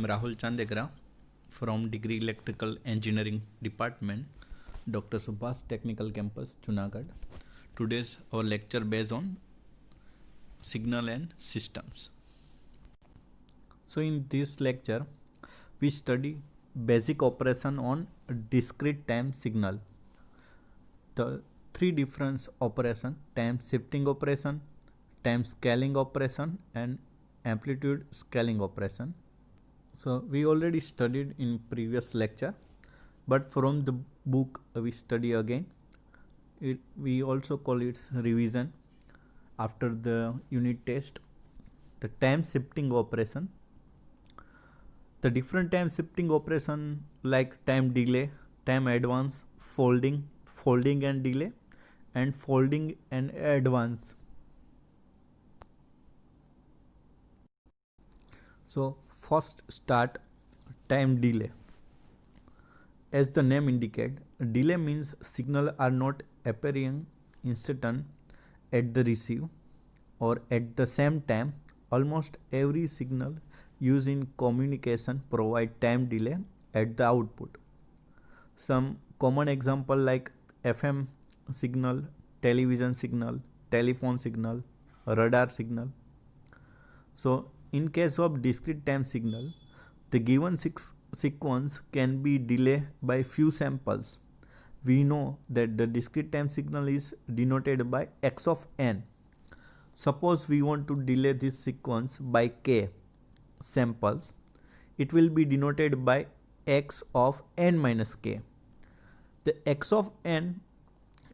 Rahul Chandegra from Degree Electrical Engineering Department, Dr. Subhas Technical Campus, Junagadh. Today's our lecture based on signal and systems. So in this lecture, we study basic operation on discrete time signal. The three different operation: time shifting operation, time scaling operation, and amplitude scaling operation. So we already studied in previous lecture, but from the book we study again. We also call it revision after the unit test. The time shifting operation. The different time shifting operation like time delay, time advance, folding and delay, and folding and advance. So first start time delay. As the name indicates, delay means signal are not appearing instant at the receive or at the same time. Almost every signal used in communication provide time delay at the output. Some common example like FM signal, television signal, telephone signal, radar signal. So in case of discrete time signal, the given sequence can be delayed by few samples. We know that the discrete time signal is denoted by x of n. Suppose we want to delay this sequence by k samples, it will be denoted by x of n minus k. The x of n,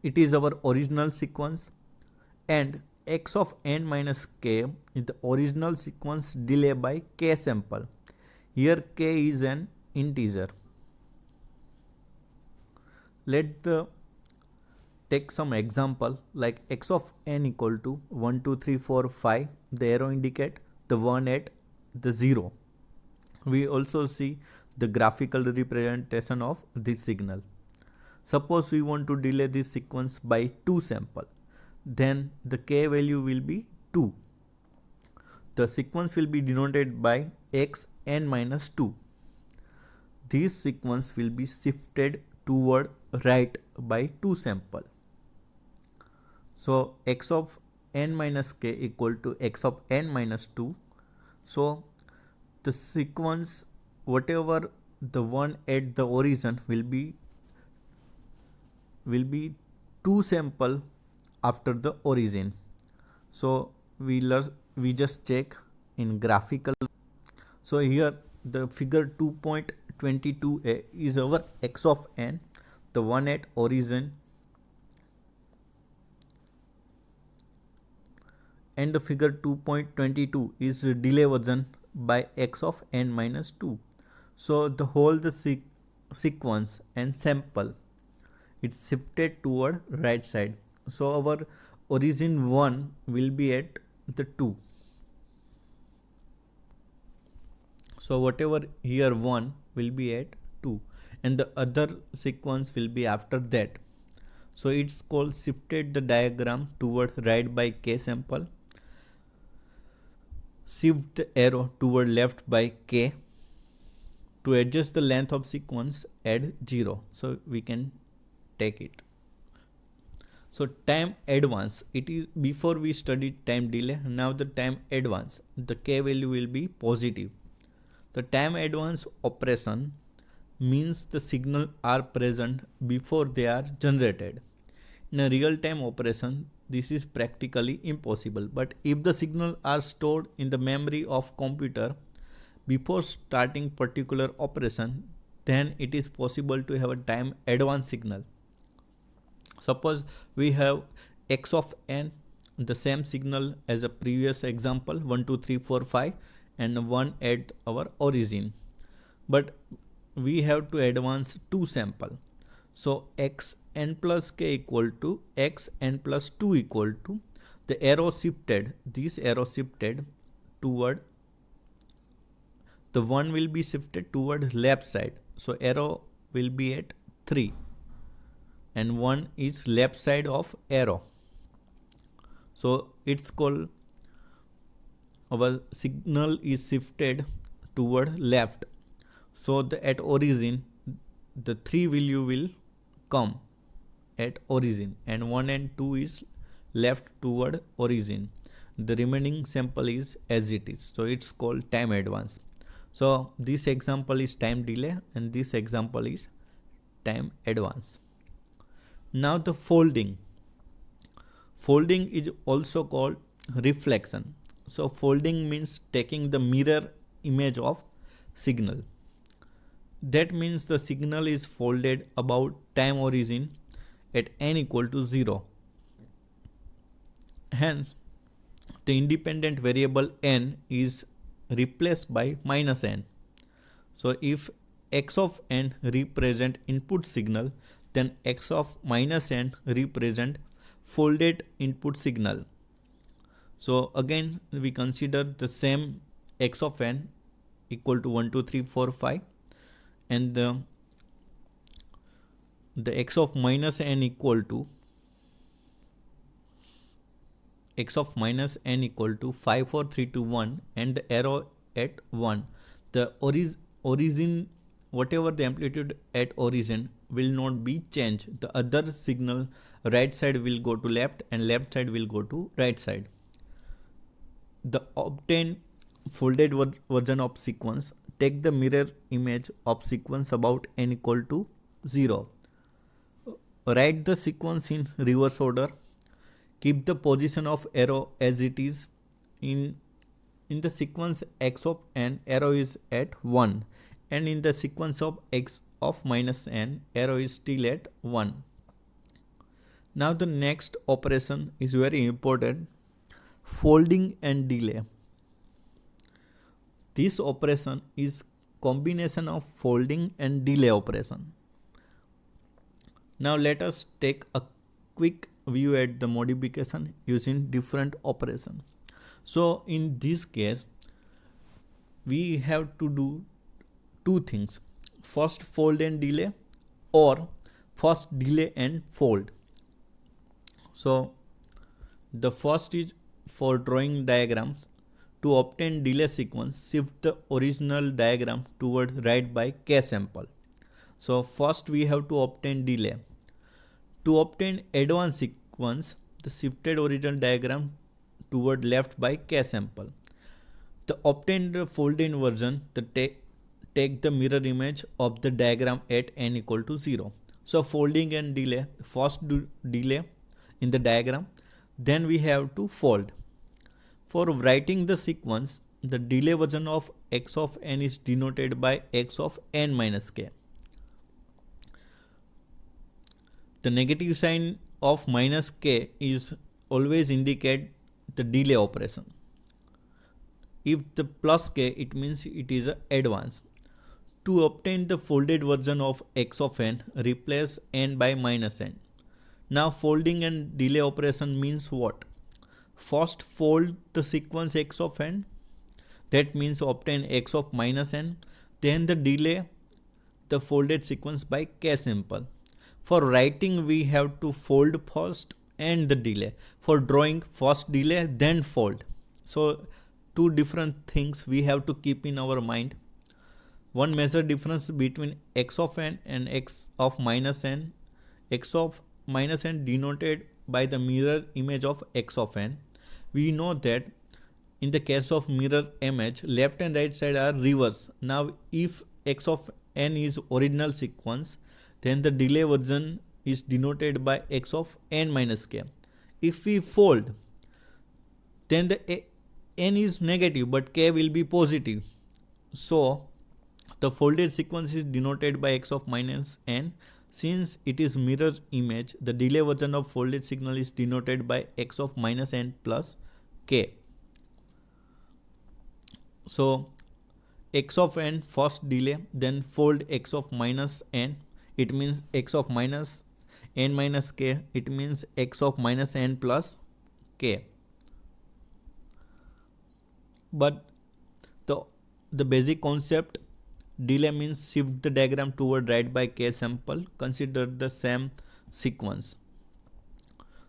it is our original sequence, and x of n minus k is the original sequence delay by k sample. Here k is an integer. Take some example like x of n equal to 1, 2, 3, 4, 5. The arrow indicate the 1 at the 0. We also see the graphical representation of this signal. Suppose we want to delay this sequence by 2 sample, then the k value will be 2. The sequence will be denoted by x n minus 2. This sequence will be shifted toward right by 2 sample. So x of n minus k equal to x of n minus 2. So the sequence, whatever the one at the origin will be 2 sample after the origin. So we just check in graphical. So here the figure 2.22a is our x of n, the one at origin, and the figure 2.22 is delay version by x of n minus 2. So the whole sequence and sample, it's shifted toward right side. So our origin 1 will be at the 2. So whatever here 1 will be at 2, and the other sequence will be after that. So it's called shifted the diagram toward right by k sample. Shift the arrow toward left by k. To adjust the length of sequence, add 0. So we can take it. So time advance, it is before we studied time delay. Now the time advance, the k value will be positive. The time advance operation means the signal are present before they are generated. In a real time operation, this is practically impossible. But if the signal are stored in the memory of computer before starting particular operation, then it is possible to have a time advance signal. Suppose we have x of n, the same signal as a previous example 1, 2, 3, 4, 5, and 1 at our origin, but we have to advance 2 sample. So x n plus k equal to x n plus 2 equal to the arrow shifted, this arrow shifted toward the 1 will be shifted toward left side. So arrow will be at 3 and 1 is left side of arrow. So it's called our signal is shifted toward left. So at origin, the 3 value will come at origin, and 1 and 2 is left toward origin. The remaining sample is as it is. So it's called time advance. So this example is time delay and this example is time advance. Now the folding. Folding is also called reflection. So folding means taking the mirror image of signal. That means the signal is folded about time origin at n equal to 0. Hence, the independent variable n is replaced by minus n. So if x of n represent input signal, then x of minus n represent folded input signal. So again we consider the same x of n equal to 1, 2, 3, 4, 5, and the x of minus n equal to 5, 4, 3, 2, 1, and the arrow at 1. The origin, whatever the amplitude at origin, will not be changed. The other signal right side will go to left and left side will go to right side. The obtained folded version of sequence take the mirror image of sequence about n equal to 0. Write the sequence in reverse order. Keep the position of arrow as it is. In the sequence x of n, arrow is at 1, and in the sequence of x of minus n, arrow is still at 1. Now the next operation is very important, folding and delay. This operation is combination of folding and delay operation. Now let us take a quick view at the modification using different operation. So in this case, we have to do two things. First fold and delay, or first delay and fold. So the first is for drawing diagrams. To obtain delay sequence, shift the original diagram toward right by k sample. So first we have to obtain delay. To obtain advanced sequence, the shifted original diagram toward left by k sample. The obtained folded version, take the mirror image of the diagram at n equal to 0. So folding and delay, first do delay in the diagram, then we have to fold. For writing the sequence, the delay version of x of n is denoted by x of n minus k. The negative sign of minus k is always indicate the delay operation. If the plus k, it means it is a advance. To obtain the folded version of x of n, replace n by minus n. Now folding and delay operation means what? First fold the sequence x of n, that means obtain x of minus n, then the delay the folded sequence by k sample. For writing we have to fold first and the delay. For drawing, first delay then fold. So two different things we have to keep in our mind. One major difference between x of n and x of minus n. X of minus n denoted by the mirror image of x of n. We know that in the case of mirror image, left and right side are reverse. Now if x of n is original sequence, then the delay version is denoted by x of n minus k. If we fold, then the n is negative but k will be positive. So the folded sequence is denoted by x of minus n. Since it is mirror image, the delay version of folded signal is denoted by x of minus n plus k. So x of n first delay, then fold x of minus n. It means x of minus n minus k. It means x of minus n plus k. But the basic concept, delay means shift the diagram toward right by k sample. Consider the same sequence.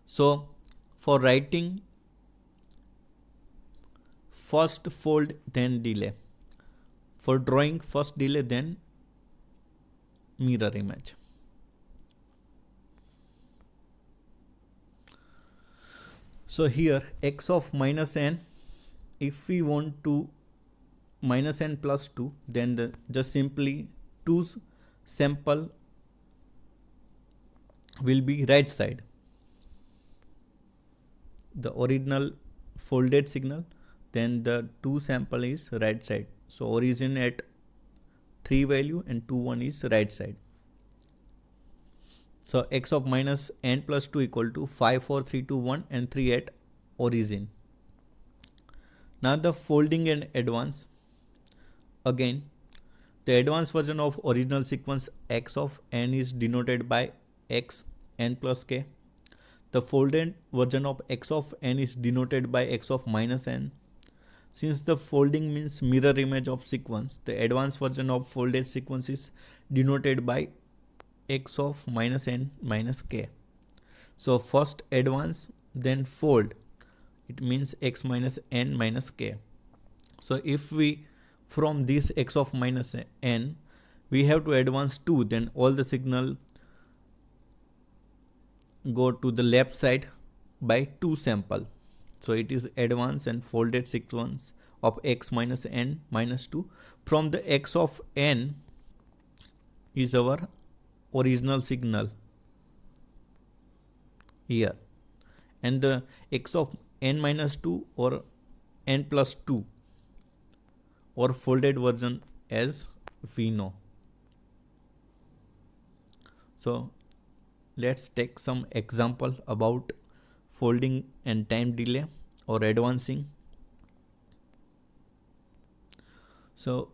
So for writing, first fold then delay. For drawing first delay then mirror image. So here x of minus n, if we want to minus n plus 2, then just simply 2 sample will be right side, the original folded signal, then the 2 sample is right side. So origin at 3 value and 2 1 is right side. So x of minus n plus 2 equal to 5 4 3 2 1 and 3 at origin. Now the folding and advance. Again, the advanced version of original sequence x of n is denoted by x n plus k. The folded version of x of n is denoted by x of minus n. Since the folding means mirror image of sequence, the advanced version of folded sequence is denoted by x of minus n minus k. So first advance, then fold. It means x minus n minus k. So if we from this x of minus n, we have to advance 2, then all the signal go to the left side by 2 sample. So it is advanced and folded sequence of x minus n minus 2. From the x of n is our original signal here, and the x of n minus 2 or n plus 2 or folded version as we know. So let's take some example about folding and time delay or advancing. So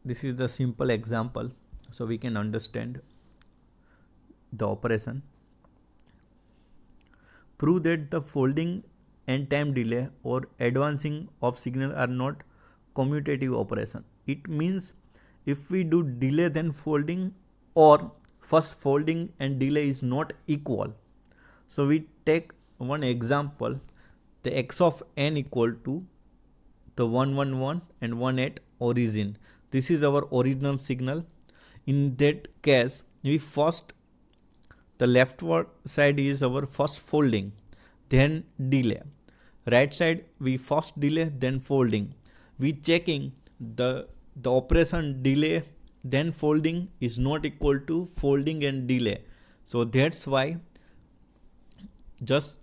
this is the simple example, so we can understand the operation. Prove that the folding and time delay or advancing of signal are not commutative operation. It means if we do delay then folding, or first folding and delay is not equal. So we take one example, the x of n equal to the 1 1 1 and 1 at origin. This is our original signal. In that case, we first, the leftward side is our first folding, then delay. Right side we first delay then folding. We checking the operation delay then folding is not equal to folding and delay. So that's why just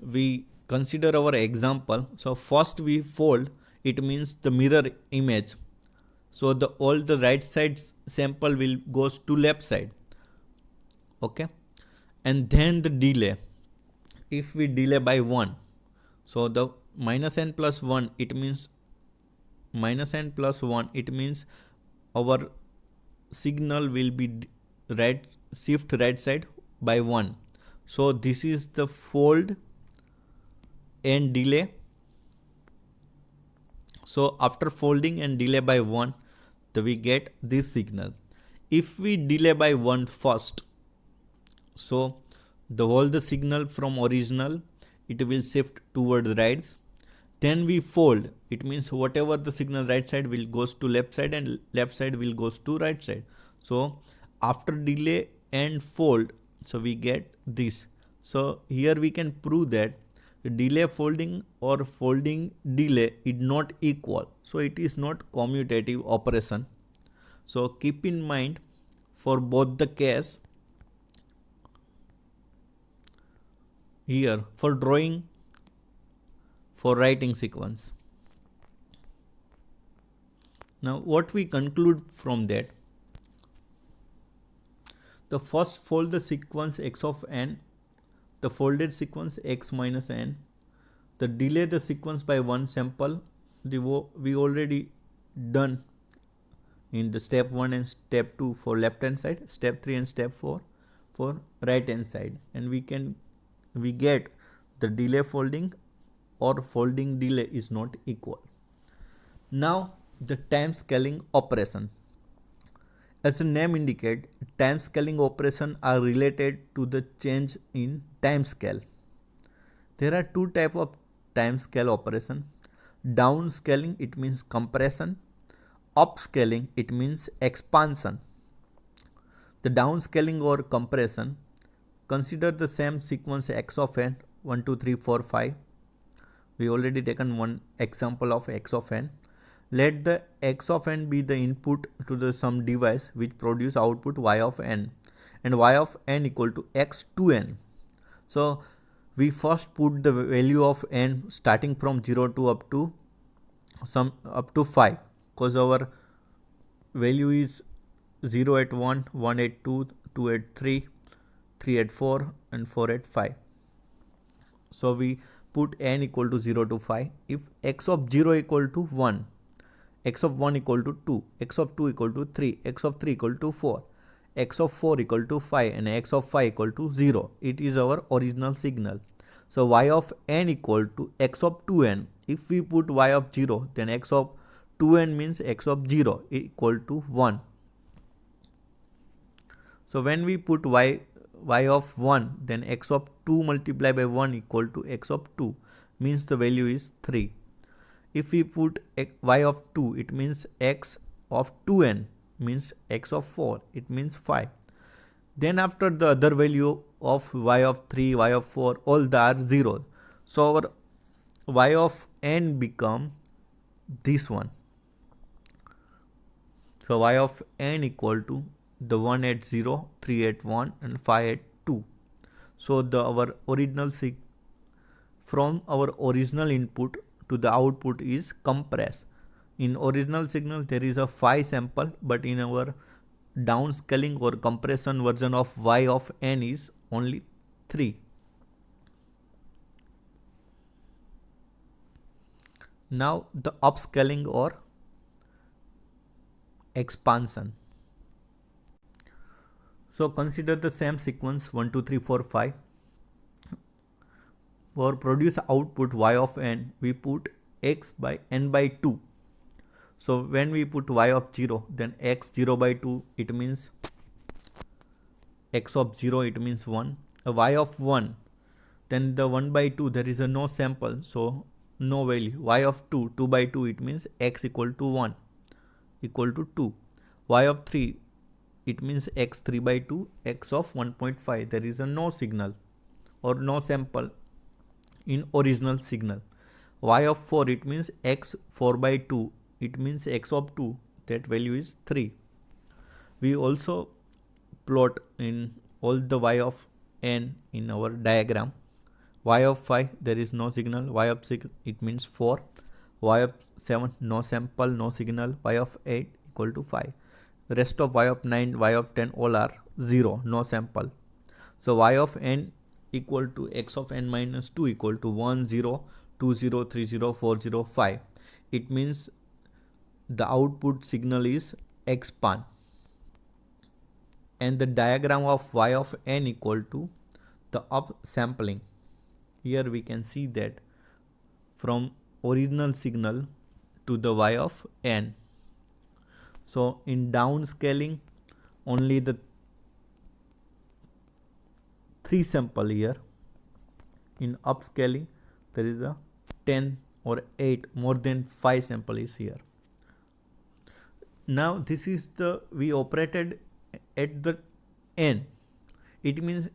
we consider our example. So first we fold, it means the mirror image. So the all the right side sample will goes to left side. Okay, and then the delay. If we delay by 1, so the minus n plus 1, it means minus n plus 1, it means our signal will be right, shift right side by 1. So this is the fold and delay. So after folding and delay by 1, we get this signal. If we delay by 1 first, so the signal from original, it will shift towards right. Then we fold, it means whatever the signal right side will goes to left side and left side will goes to right side. So after delay and fold, so we get this. So here we can prove that delay folding or folding delay is not equal, so it is not commutative operation. So keep in mind for both the case. Here for drawing, for writing sequence. Now what we conclude from that, the first fold the sequence x of n, the folded sequence x minus n, the delay the sequence by 1 sample, we already done in the step 1 and step 2 for left hand side, step 3 and step 4 for right hand side, and we get the delay folding or folding delay is not equal. Now the time scaling operation. As the name indicate, time scaling operation are related to the change in time scale. There are two type of time scale operation. Down scaling, it means compression. upscaling, it means expansion. The downscaling or compression, consider the same sequence x of n 1 2 3 4 5. We already taken one example of x of n. Let the x of n be the input to the some device which produce output y of n, and y of n equal to x to n. So we first put the value of n starting from 0 to up to 5, because our value is 0 at 1, 1 at 2, 2 at 3, 3 at 4 and 4 at 5. So we put n equal to 0 to 5. If x of 0 equal to 1, x of 1 equal to 2, x of 2 equal to 3, x of 3 equal to 4, x of 4 equal to 5 and x of 5 equal to 0. It is our original signal. So y of n equal to x of 2n. If we put y of 0, then x of 2n means x of 0 equal to 1. So when we put y of 1, then x of 2 multiplied by 1 equal to x of 2, means the value is 3. If we put y of 2, it means x of 2n, means x of 4, it means 5. Then after the other value of y of 3, y of 4, all they are 0. So our y of n become this one. So y of n equal to the 1 at 0, 3 at 1 and 5 at 2. So our original from our original input to the output is compressed. In original signal there is a 5 sample, but in our downscaling or compression version of y of n is only 3. Now the upscaling or expansion. So consider the same sequence 1 2 3 4 5. For produce output y of n, we put x by n by 2. So when we put y of 0, then x 0 by 2, it means x of 0, it means 1. A y of 1, then the 1 by 2, there is a no sample, so no value. Y of 2, 2 by 2, it means x equal to 1, equal to 2. Y of 3, it means x 3 by 2, x of 1.5. There is a no signal or no sample in original signal. Y of 4, it means x 4 by 2, it means x of 2, that value is 3. We also plot in all the y of n in our diagram. Y of 5, there is no signal. Y of 6, it means 4. Y of 7, no sample, no signal. Y of 8 equal to 5. Rest of y of 9, y of 10 all are 0, no sample. So y of n equal to x of n minus 2 equal to 1 0 2 0 3 0 4 0 5. It means the output signal is expand, and the diagram of y of n equal to the upsampling. Here we can see that from original signal to the y of n. So in downscaling, only the 3 sample here. In upscaling, there is a 10 or 8, more than 5 sample is here. Now this is the, we operated at the n. It means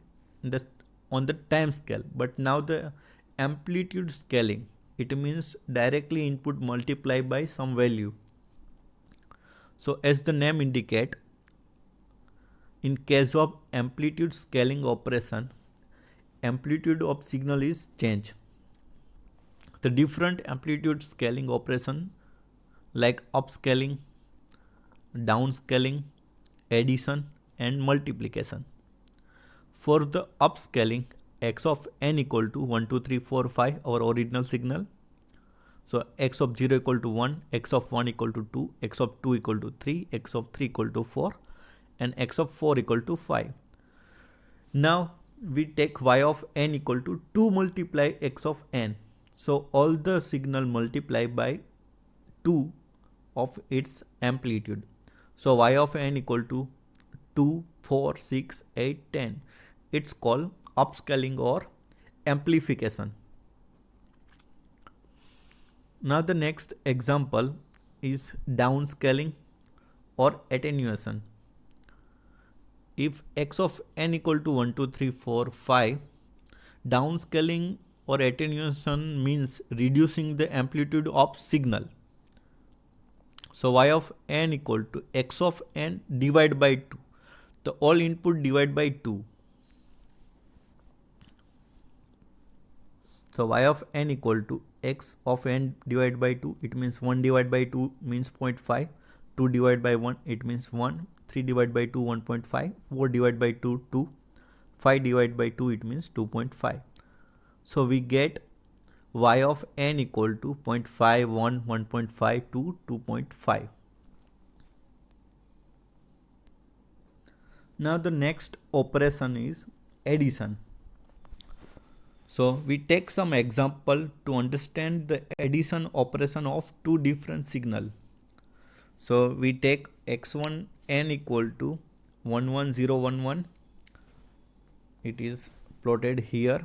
that on the time scale, but now the amplitude scaling, it means directly input multiply by some value. So as the name indicate, in case of amplitude scaling operation, amplitude of signal is change. The different amplitude scaling operation like upscaling, downscaling, addition and multiplication. For the upscaling, x of n equal to 1 2 3 4 5, our original signal. So x of 0 equal to 1, x of 1 equal to 2, x of 2 equal to 3, x of 3 equal to 4 and x of 4 equal to 5. Now we take y of n equal to 2 multiply x of n. So all the signal multiply by 2 of its amplitude. So y of n equal to 2, 4, 6, 8, 10. It's called upscaling or amplification. Now the next example, is downscaling or attenuation. If x of n equal to 1, 2, 3, 4, 5, downscaling or attenuation means reducing the amplitude of signal. So y of n equal to x of n divided by 2. The all input divided by 2. So y of n equal to x of n divided by 2. It means 1 divided by 2 means 0.5. 2 divided by 1 it means 1. 3 divided by 2 1.5. 4 divided by 2 2. 5 divided by 2 it means 2.5. So we get y of n equal to 0.5, 1, 1.5 to 2.5. Now the next operation is addition. So we take some example to understand the addition operation of two different signal. So we take x1 n equal to 11011. It is plotted here.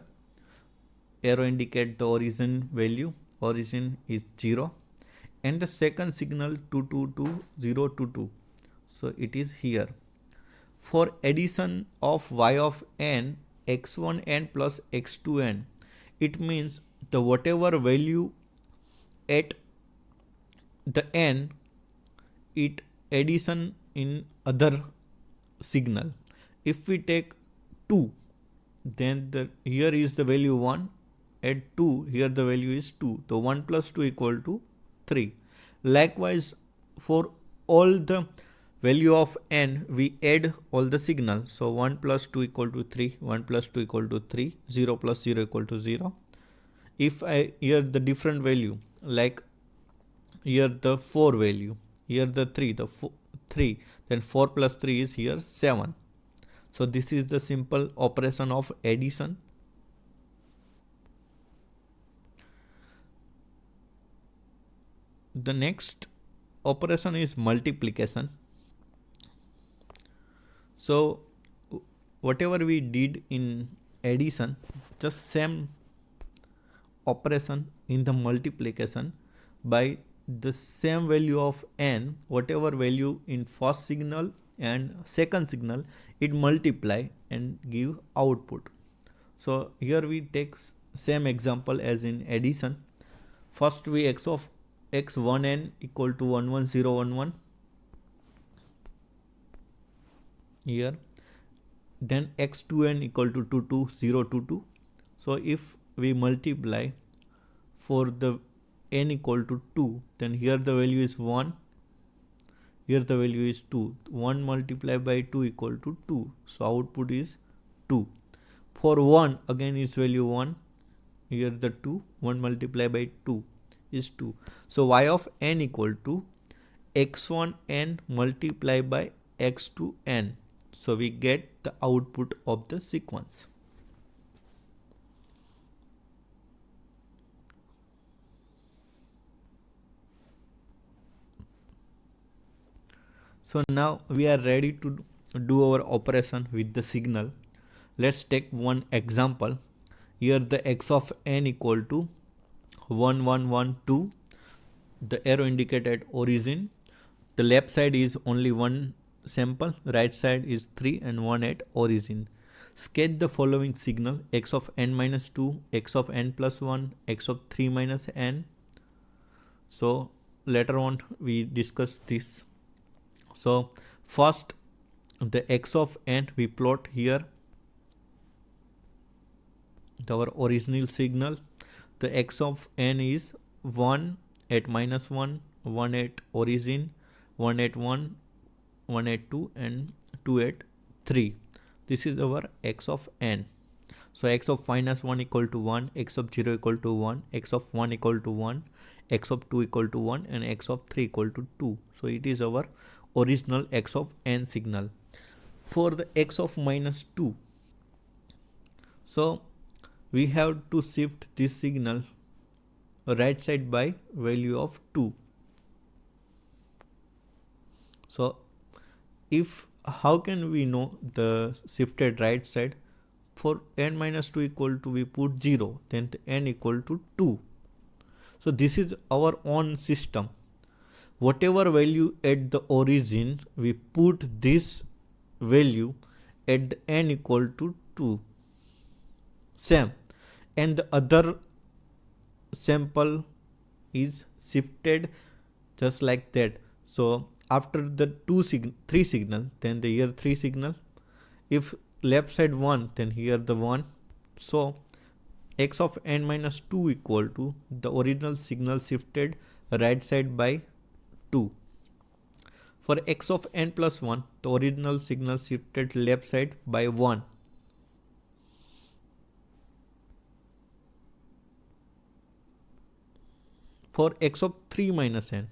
Arrow indicate the origin value. Origin is 0. And the second signal 222022. So it is here. For addition of y of n, x1 n plus x2 n, it means the whatever value at the n, it addition in other signal. If we take 2, then here is the value 1. At 2, here the value is 2. So 1 plus 2 equal to 3. Likewise, for all the value of n, we add all the signals. So 1 plus 2 equal to 3, 1 plus 2 equal to 3, 0 plus 0 equal to 0. If I here the different value, like here the 4 value, here the 3, 3, then 4 plus 3 is here 7. So this is the simple operation of addition. The next operation is multiplication. So whatever we did in addition, just same operation in the multiplication by the same value of n, whatever value in first signal and second signal, it multiply and give output. So here we take same example as in addition. First we x of x1n equal to 11011 here, then x2n equal to 22022. So if we multiply for the n equal to 2, then here the value is 1, here the value is 2. 1 multiplied by 2 equal to 2. So output is 2. For 1 again is value 1, here the 2, 1 multiplied by 2 is 2. So y of n equal to x1n multiplied by x2n. So we get the output of the sequence. So now we are ready to do our operation with the signal. Let's take one example. Here the x of n equal to 1112. The arrow indicated origin. The left side is only one sample, right side is 3 and 1 at origin. Sketch the following signal: x of n minus 2, x of n plus 1, x of 3 minus n. So later on we discuss this. So first the x of n we plot here, our original signal. The x of n is 1 at minus 1, 1 at origin, 1 at 1, 1 at 2 and 2 at 3. This is our x of n. So x of minus 1 equal to 1, x of 0 equal to 1, x of 1 equal to 1, x of 2 equal to 1 and x of 3 equal to 2. So it is our original x of n signal. For the x of minus 2, so we have to shift this signal right side by value of 2. So if how can we know the shifted right side? For n minus 2 equal to we put 0, then n equal to 2. So this is our own system. whatever value at the origin, we put this value at the n equal to 2. Same. And the other sample is shifted just like that. So after the three signal, then the here 3 signal. If left side 1, then here the 1. So x of n minus 2 equal to the original signal shifted right side by 2. For x of n plus 1, the original signal shifted left side by 1. For x of 3 minus n,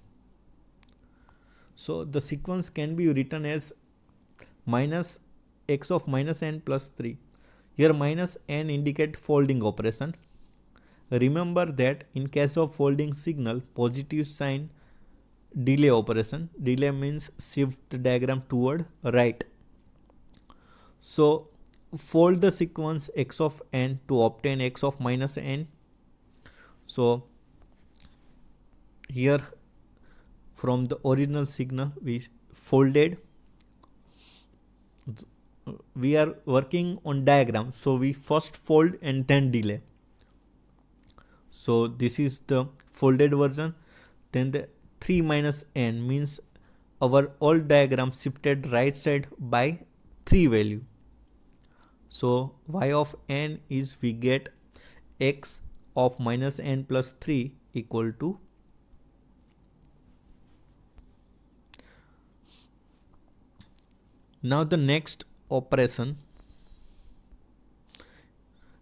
so the sequence can be written as minus x of minus n plus 3. Here minus n indicate folding operation. Remember that in case of folding signal, positive sign delay operation. Delay means shift the diagram toward right. So fold the sequence x of n to obtain x of minus n. So here from the original signal we folded. We are working on diagram, so we first fold and then delay. So this is the folded version. Then the 3 minus n means our old diagram shifted right side by 3 value. So y of n is we get x of minus n plus 3 equal to now the next operation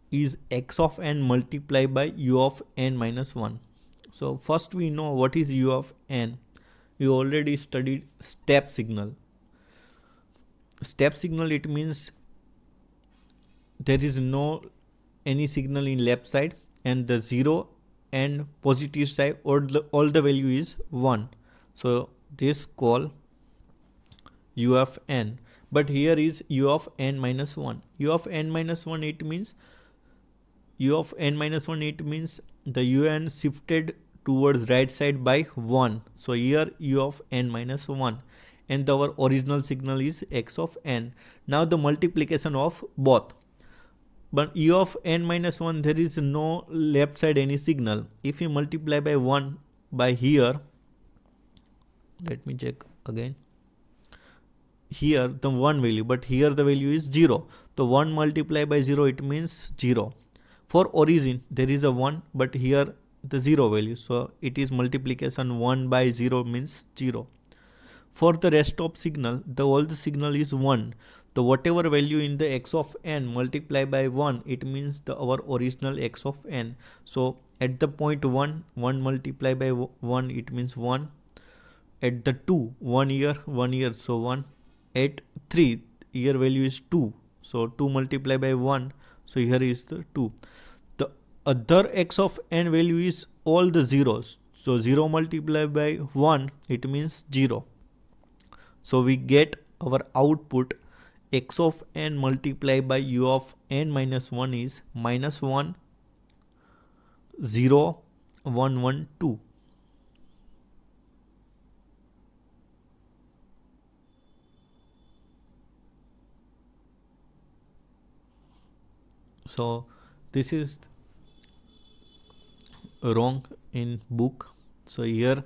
is x of n multiplied by u of n minus 1. So first we know what is u of n. We already studied step signal. Step signal, it means there is no any signal in left side and the 0 and positive side all the value is 1. So this call u of n. But here is u of n minus 1. U of n minus 1, it means u of n minus 1, it means the un shifted towards right side by 1. So here u of n minus 1 and our original signal is x of n. Now the multiplication of both. But u of n minus 1, there is no left side any signal. If we multiply by 1 by here, let me check again. Here the 1 value, but here the value is 0. So 1 multiplied by 0, it means 0. For origin there is a 1, but here the 0 value, so it is multiplication 1 by 0 means 0. For the rest of signal, the all the signal is 1. The whatever value in the x of n multiplied by 1, it means the our original x of n. So at the point 1 multiplied by 1, it means 1. At the 2, 1 year, so 1. At 3, here value is 2, so 2 multiplied by 1, so here is the 2. The other x of n value is all the zeros, so 0 multiplied by 1, it means 0. So we get our output x of n multiplied by u of n minus 1 is minus 1 0 1 1 2. So this is wrong in book. So here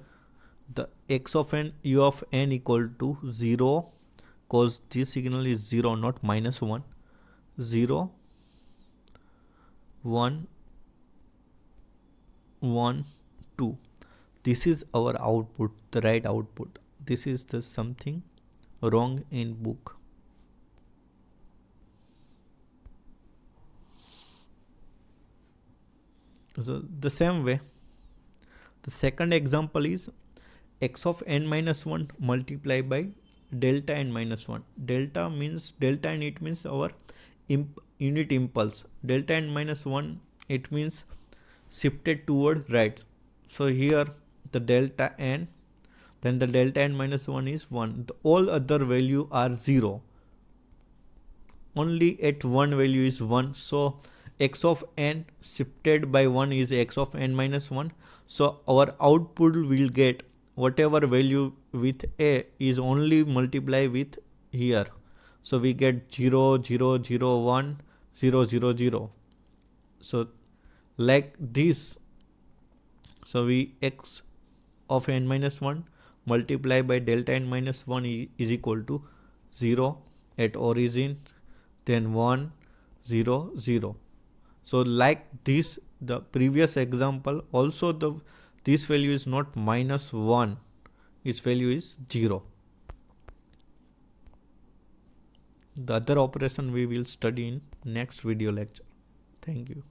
the x of n u of n equal to 0, cause this signal is 0 not minus 1. 0 1 1 2. This is our output, the right output. This is the something wrong in book. So the same way, the second example is x of n minus 1 multiplied by delta n minus 1. Delta means delta n, it means our unit impulse. Delta n minus 1, it means shifted toward right. So here the delta n, then the delta n minus 1 is 1. The all other value are 0. Only at one value is 1. So x of n shifted by 1 is x of n minus 1. So our output will get whatever value with a is only multiply with here. So we get 0, 0, 0, 1, 0, 0, 0. So like this, so we x of n minus 1 multiply by delta n minus 1 is equal to 0 at origin, then 1, 0, 0. So like this, the previous example also this value is not minus 1, its value is 0. The other operation we will study in next video lecture. Thank you.